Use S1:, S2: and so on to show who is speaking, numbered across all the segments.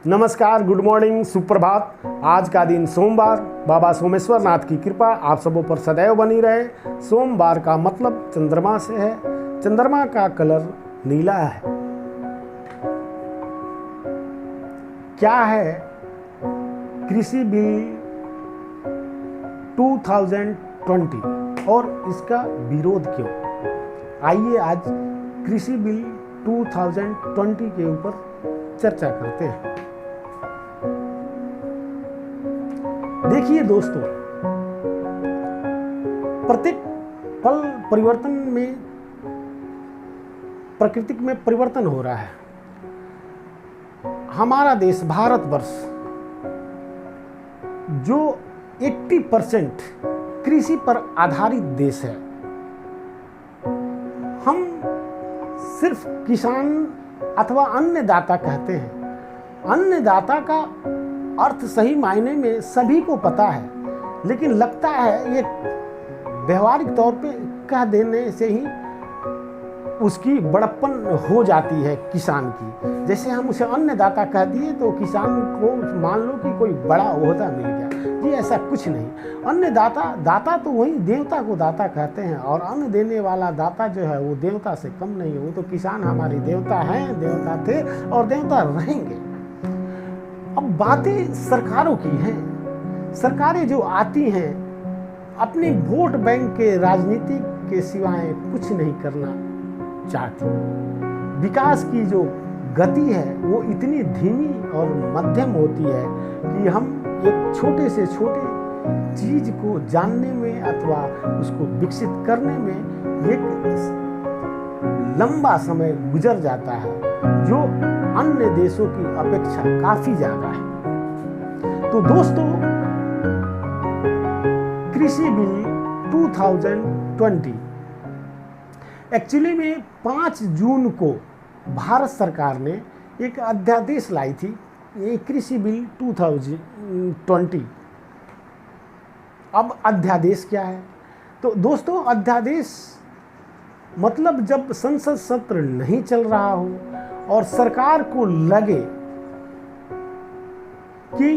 S1: नमस्कार, good morning, सुप्रभात। आज का दिन सोमवार, बाबा सोमेश्वर नाथ की कृपा आप सबों पर सदैव बनी रहे। सोमवार का मतलब चंद्रमा से है। चंद्रमा का कलर नीला है। क्या है कृषि बिल 2020 और इसका विरोध क्यों? आइए आज कृषि बिल 2020 के ऊपर चर्चा करते हैं। देखिए दोस्तों, प्रत्येक पल परिवर्तन में, प्रकृति में परिवर्तन हो रहा है। हमारा देश भारतवर्ष जो 80% कृषि पर आधारित देश है, हम सिर्फ किसान अथवा अन्नदाता कहते हैं। अन्नदाता का अर्थ सही मायने में सभी को पता है, लेकिन लगता है ये व्यवहारिक तौर पे कह देने से ही उसकी बड़प्पन हो जाती है किसान की। जैसे हम उसे अन्नदाता कह दिए तो किसान को मान लो कि कोई बड़ा ओहदा मिल गया। जी ऐसा कुछ नहीं। अन्नदाता, दाता तो वही देवता को दाता कहते हैं, और अन्न देने वाला दाता जो है वो देवता से कम नहीं है। वो तो किसान हमारे देवता हैं, देवता थे और देवता रहेंगे। अब बातें सरकारों की हैं। सरकारें जो आती हैं अपने वोट बैंक के राजनीति के सिवाय कुछ नहीं करना चाहती। विकास की जो गति है वो इतनी धीमी और मध्यम होती है कि हम एक छोटे से छोटे चीज को जानने में अथवा उसको विकसित करने में एक लंबा समय गुजर जाता है, जो अन्य देशों की अपेक्षा काफी ज्यादा है। तो दोस्तों, कृषि बिल 2020 एक्चुअली में 5 जून को भारत सरकार ने एक अध्यादेश लाई थी, ये कृषि बिल 2020। अब अध्यादेश क्या है? तो दोस्तों, अध्यादेश मतलब जब संसद सत्र नहीं चल रहा हो और सरकार को लगे कि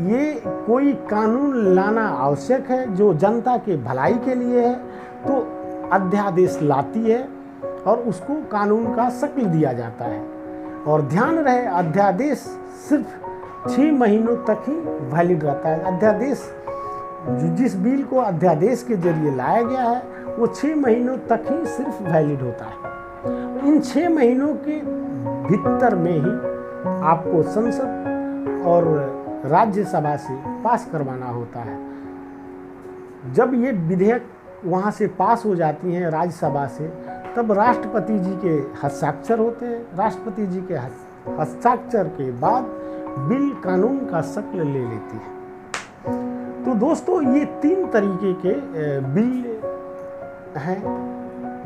S1: ये कोई कानून लाना आवश्यक है जो जनता के भलाई के लिए है, तो अध्यादेश लाती है और उसको कानून का शक्ल दिया जाता है। और ध्यान रहे, अध्यादेश सिर्फ 6 महीनों तक ही वैलिड रहता है। अध्यादेश जिस बिल को अध्यादेश के जरिए लाया गया है वो 6 महीनों तक ही सिर्फ वैलिड होता है। इन 6 महीनों के भीतर में ही आपको संसद और राज्यसभा से पास करवाना होता है। जब ये विधेयक वहाँ से पास हो जाती हैं राज्यसभा से, तब राष्ट्रपति जी के हस्ताक्षर होते हैं। राष्ट्रपति जी के हस्ताक्षर के बाद बिल कानून का शक्ल ले लेती है। तो दोस्तों, ये 3 तरीके के बिल हैं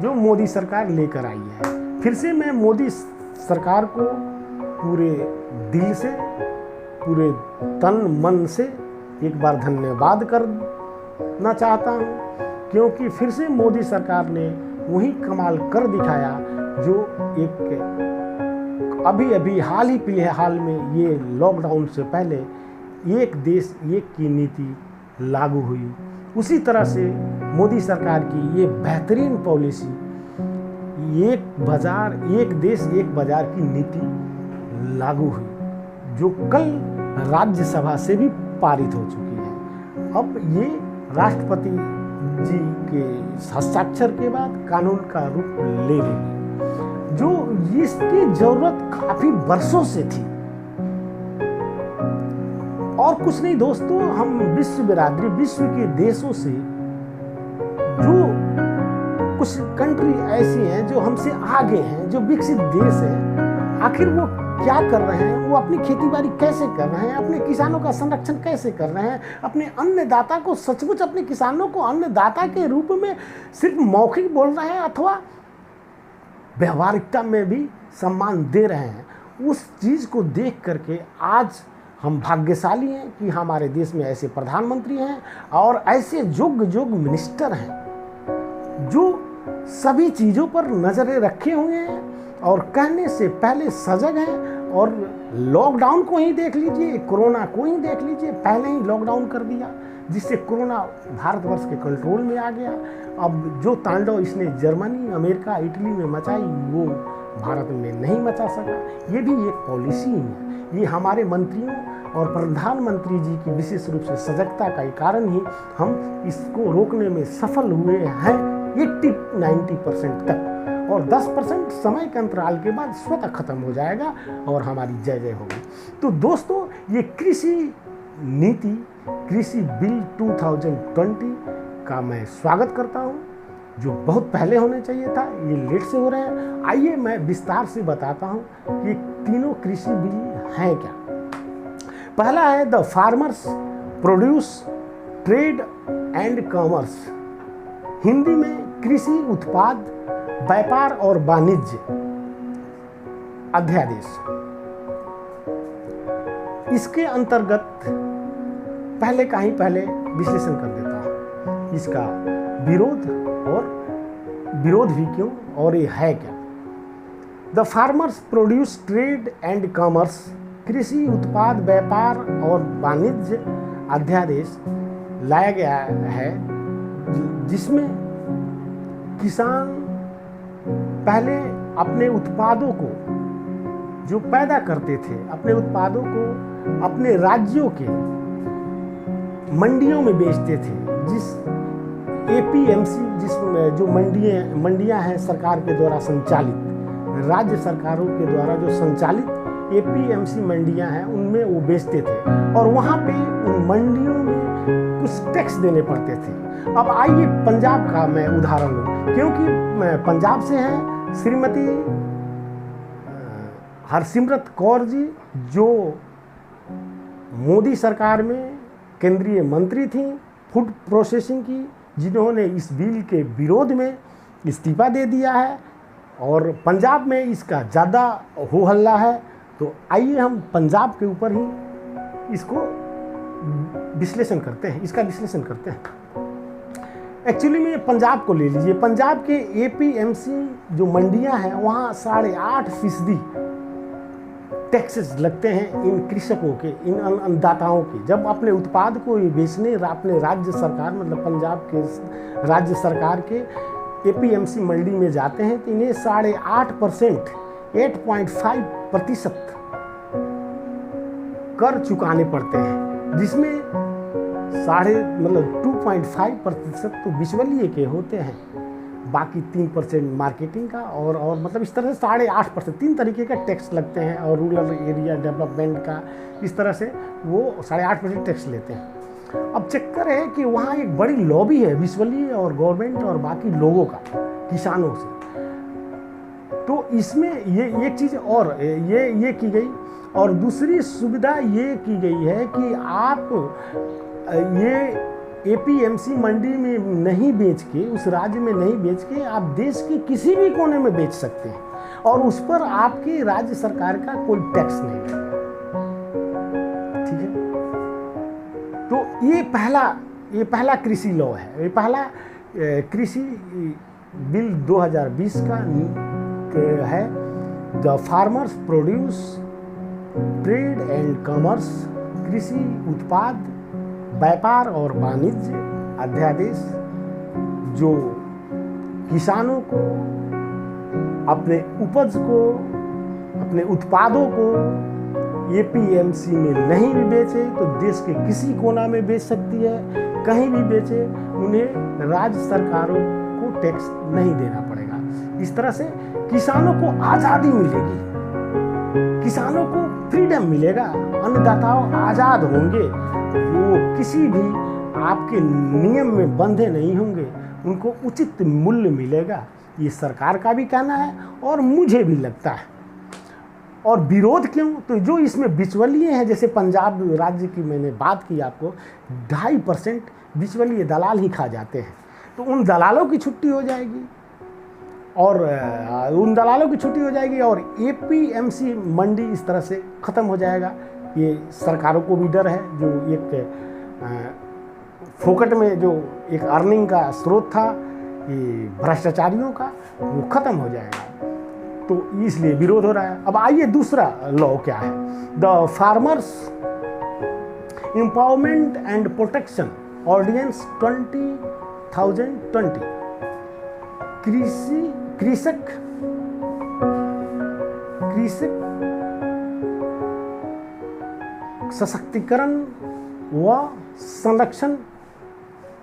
S1: जो मोदी सरकार लेकर आई है। फिर से मैं मोदी सरकार को पूरे दिल से, पूरे तन मन से एक बार धन्यवाद करना चाहता हूँ, क्योंकि फिर से मोदी सरकार ने वही कमाल कर दिखाया जो एक अभी हाल में ये लॉकडाउन से पहले एक देश एक की नीति लागू हुई। उसी तरह से मोदी सरकार की ये बेहतरीन पॉलिसी, एक बाजार एक देश एक बाजार की नीति लागू हुई, जो कल राज्यसभा से भी पारित हो चुकी है। अब ये राष्ट्रपति जी के हस्ताक्षर के बाद कानून का रूप ले लेगी, जो इसकी जरूरत काफी वर्षों से थी। और कुछ नहीं दोस्तों, हम विश्व बिरादरी, विश्व के देशों से, जो कुछ कंट्री ऐसी हैं जो हमसे आगे हैं, जो विकसित देश हैं, आखिर वो क्या कर रहे हैं? वो अपनी खेतीबाड़ी कैसे कर रहे हैं? अपने किसानों का संरक्षण कैसे कर रहे हैं? अपने अन्नदाता को सचमुच, अपने किसानों को अन्नदाता के रूप में सिर्फ मौखिक बोल रहे हैं अथवा व्यवहारिकता में भी सम्मान दे रहे हैं? उस चीज़ को देख करके आज हम भाग्यशाली हैं कि हमारे देश में ऐसे प्रधानमंत्री हैं और ऐसे योग्य मिनिस्टर हैं जो सभी चीज़ों पर नज़रें रखे हुए हैं और कहने से पहले सजग हैं और लॉकडाउन को ही देख लीजिए, कोरोना को ही देख लीजिए, पहले ही लॉकडाउन कर दिया जिससे कोरोना भारतवर्ष के कंट्रोल में आ गया। अब जो तांडव इसने जर्मनी, अमेरिका, इटली में मचाई वो भारत में नहीं मचा सका। ये भी एक पॉलिसी है। ये हमारे मंत्रियों और प्रधानमंत्री जी की विशेष रूप से सजगता का कारण ही हम इसको रोकने में सफल हुए हैं 80-90% तक, और 10% समय के अंतराल के बाद स्वतः खत्म हो जाएगा और हमारी जय जय होगी। तो दोस्तों, ये कृषि नीति, कृषि बिल 2020 का मैं स्वागत करता हूँ, जो बहुत पहले होने चाहिए था, ये लेट से हो रहे हैं। आइए मैं विस्तार से बताता हूँ कि तीनों कृषि बिल हैं क्या। पहला है the farmers produce trade and commerce, Hindi में कृषि उत्पाद व्यापार और वाणिज्य अध्यादेश। इसके अंतर्गत पहले विश्लेषण कर देता हूं इसका विरोध, और विरोध भी क्यों और ये है क्या। The farmers produce trade and commerce, कृषि उत्पाद व्यापार और वाणिज्य अध्यादेश लाया गया है, जिसमें किसान पहले अपने उत्पादों को जो पैदा करते थे, अपने उत्पादों को अपने राज्यों के मंडियों में बेचते थे, जिस एपीएमसी, जिसमें जो मंडियां हैं सरकार के द्वारा संचालित, राज्य सरकारों के द्वारा जो संचालित एपीएमसी मंडियां हैं, उनमें वो बेचते थे और वहाँ पे उन मंडियों में कुछ टैक्स देने पड़ते थे। अब आइए पंजाब का मैं उदाहरण लूँ, क्योंकि मैं पंजाब से हैं श्रीमती हरसिमरत कौर जी, जो मोदी सरकार में केंद्रीय मंत्री थी फूड प्रोसेसिंग की, जिन्होंने इस बिल के विरोध में इस्तीफा दे दिया है और पंजाब में इसका ज़्यादा हो हल्ला है। तो आइए हम पंजाब के ऊपर ही इसको विश्लेषण करते हैं, इसका विश्लेषण करते हैं। एक्चुअली में पंजाब को ले लीजिए। पंजाब के एपीएमसी जो मंडियां हैं, वहाँ 8.5% टैक्सेस लगते हैं इन कृषकों के, इन अन्नदाताओं के। जब अपने उत्पाद को बेचने अपने राज्य सरकार, मतलब पंजाब के राज्य सरकार के एपीएमसी मंडी में जाते हैं, तो इन्हें 8.5%, 8.5% कर चुकाने पड़ते हैं, जिसमें 2.5% तो बिचवलिए के होते हैं, बाकी 3% मार्केटिंग का और मतलब इस तरह से 8.5%, 3 तरीके का टैक्स लगते हैं, और रूरल एरिया डेवलपमेंट का इस तरह से वो 8.5% टैक्स लेते हैं। अब चक्कर है कि वहाँ एक बड़ी लॉबी है बिचवलिए और गवर्नमेंट और बाकी लोगों का, किसानों से। तो इसमें ये एक चीज़ और ये की गई, और दूसरी सुविधा ये की गई है कि आप ये एपीएमसी मंडी में नहीं बेच के, उस राज्य में नहीं बेच के, आप देश के किसी भी कोने में बेच सकते हैं और उस पर आपकी राज्य सरकार का कोई टैक्स नहीं लगेगा। ठीक है, तो ये पहला कृषि लॉ है, ये पहला कृषि बिल 2020 का है। The farmers produce trade and commerce, कृषि उत्पाद व्यापार और वाणिज्य अध्यादेश, जो किसानों को अपने उपज को, अपने उत्पादों को एपीएमसी में नहीं भी बेचे तो देश के किसी कोना में बेच सकती है, कहीं भी बेचे, उन्हें राज्य सरकारों को टैक्स नहीं देना पड़ेगा। इस तरह से किसानों को आज़ादी मिलेगी, किसानों को फ्रीडम मिलेगा, अन्नदाताओं आज़ाद होंगे, वो किसी भी आपके नियम में बंधे नहीं होंगे, उनको उचित मूल्य मिलेगा। ये सरकार का भी कहना है और मुझे भी लगता है। और विरोध क्यों? तो जो इसमें बिचवलिए हैं, जैसे पंजाब राज्य की मैंने बात की आपको, 2.5% बिचवलिए दलाल ही खा जाते हैं, तो उन दलालों की छुट्टी हो जाएगी और एपीएमसी मंडी इस तरह से ख़त्म हो जाएगा। ये सरकारों को भी डर है, जो एक फोकट में जो एक अर्निंग का स्रोत था ये भ्रष्टाचारियों का, वो ख़त्म हो जाएगा। तो इसलिए विरोध हो रहा है। अब आइए दूसरा लॉ क्या है, the farmers empowerment and protection ordinance 2020। कृषक सशक्तिकरण व संरक्षण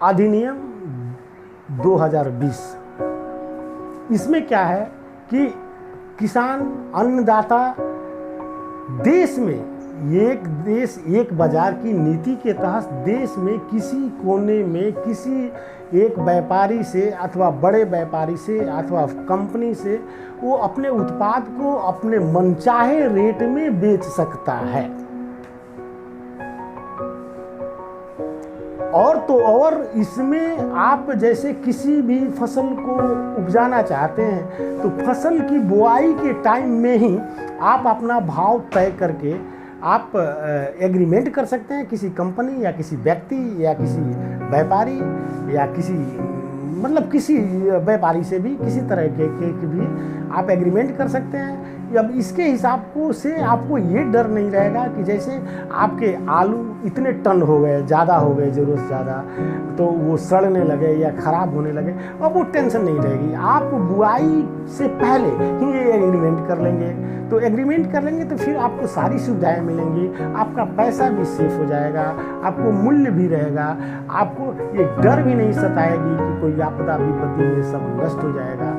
S1: अधिनियम 2020। इसमें क्या है कि किसान अन्नदाता देश में एक देश एक बाजार की नीति के तहत देश में किसी कोने में किसी एक व्यापारी से अथवा बड़े व्यापारी से अथवा कंपनी से वो अपने उत्पाद को अपने मनचाहे रेट में बेच सकता है। और तो और इसमें आप जैसे किसी भी फसल को उपजाना चाहते हैं तो फसल की बुआई के टाइम में ही आप अपना भाव तय करके आप एग्रीमेंट कर सकते हैं किसी कंपनी या किसी व्यक्ति या किसी व्यापारी या किसी मतलब किसी व्यापारी से भी किसी तरह के भी आप एग्रीमेंट कर सकते हैं। अब इसके हिसाब को से आपको ये डर नहीं रहेगा कि जैसे आपके आलू इतने टन हो गए, ज़्यादा हो गए, ज़रूरत से ज़्यादा, तो वो सड़ने लगे या ख़राब होने लगे, अब वो टेंशन नहीं रहेगी। आप बुआई से पहले ही ये एग्रीमेंट कर लेंगे, तो एग्रीमेंट कर लेंगे तो फिर आपको सारी सुविधाएं मिलेंगी, आपका पैसा भी सेफ हो जाएगा, आपको मूल्य भी रहेगा, आपको ये डर भी नहीं सताएगी कि कोई आपदा विपत्ति में सब नष्ट हो जाएगा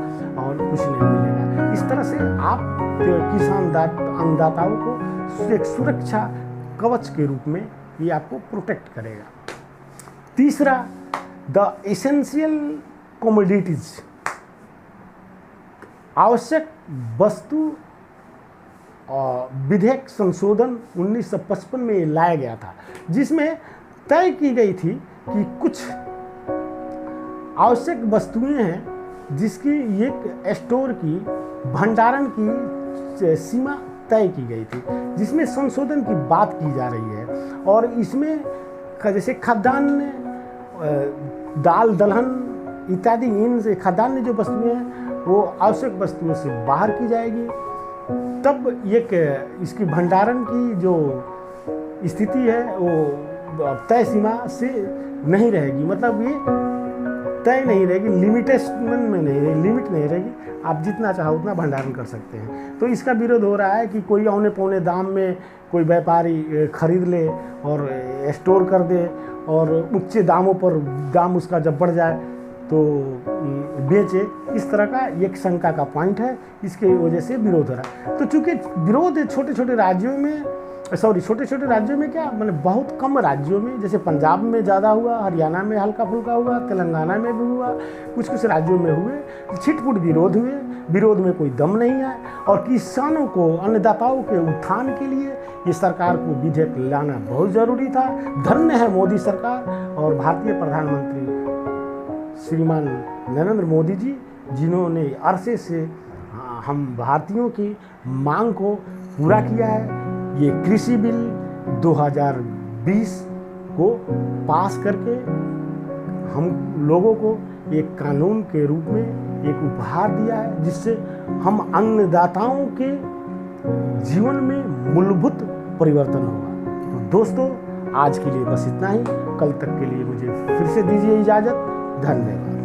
S1: और कुछ नहीं मिलेगा। इस तरह से आप किसान अन्नदाताओं को एक सुरक्षा कवच के रूप में ये आपको प्रोटेक्ट करेगा। तीसरा, द एसेंशियल कमोडिटीज, आवश्यक वस्तु विधेयक संशोधन 1955 में लाया गया था, जिसमें तय की गई थी कि कुछ आवश्यक वस्तुएं हैं जिसकी एक स्टोर की भंडारण की सीमा तय की गई थी, जिसमें संशोधन की बात की जा रही है। और इसमें जैसे खाद्यान्न, दाल दलहन इत्यादि, इन से खाद्यान्न जो वस्तुएं हैं वो आवश्यक वस्तुओं से बाहर की जाएगी। तब एक इसकी भंडारण की जो स्थिति है वो तय सीमा से नहीं रहेगी, मतलब ये तय नहीं रहेगी, लिमिटेशन में नहीं रहेगी, लिमिट नहीं रहेगी, आप जितना चाहो उतना भंडारण कर सकते हैं। तो इसका विरोध हो रहा है कि कोई औने पौने दाम में कोई व्यापारी खरीद ले और स्टोर कर दे और ऊंचे दामों पर दाम उसका जब बढ़ जाए तो बेचे। इस तरह का एक शंका का पॉइंट है, इसके वजह से विरोध हो रहा है। तो चूंकि विरोध छोटे छोटे राज्यों में क्या मतलब बहुत कम राज्यों में, जैसे पंजाब में ज़्यादा हुआ, हरियाणा में हल्का फुल्का हुआ, तेलंगाना में भी हुआ, कुछ कुछ राज्यों में हुए, छिटपुट विरोध हुए, विरोध में कोई दम नहीं है। और किसानों को, अन्नदाताओं के उत्थान के लिए ये सरकार को विधेयक लाना बहुत ज़रूरी था। धन्य है मोदी सरकार और भारतीय प्रधानमंत्री श्रीमान नरेंद्र मोदी जी, जिन्होंने अरसे से हम भारतीयों की मांग को पूरा किया है। ये कृषि बिल 2020 को पास करके हम लोगों को एक कानून के रूप में एक उपहार दिया है, जिससे हम अन्नदाताओं के जीवन में मूलभूत परिवर्तन होगा। तो दोस्तों, आज के लिए बस इतना ही। कल तक के लिए मुझे फिर से दीजिए इजाज़त। धन्यवाद।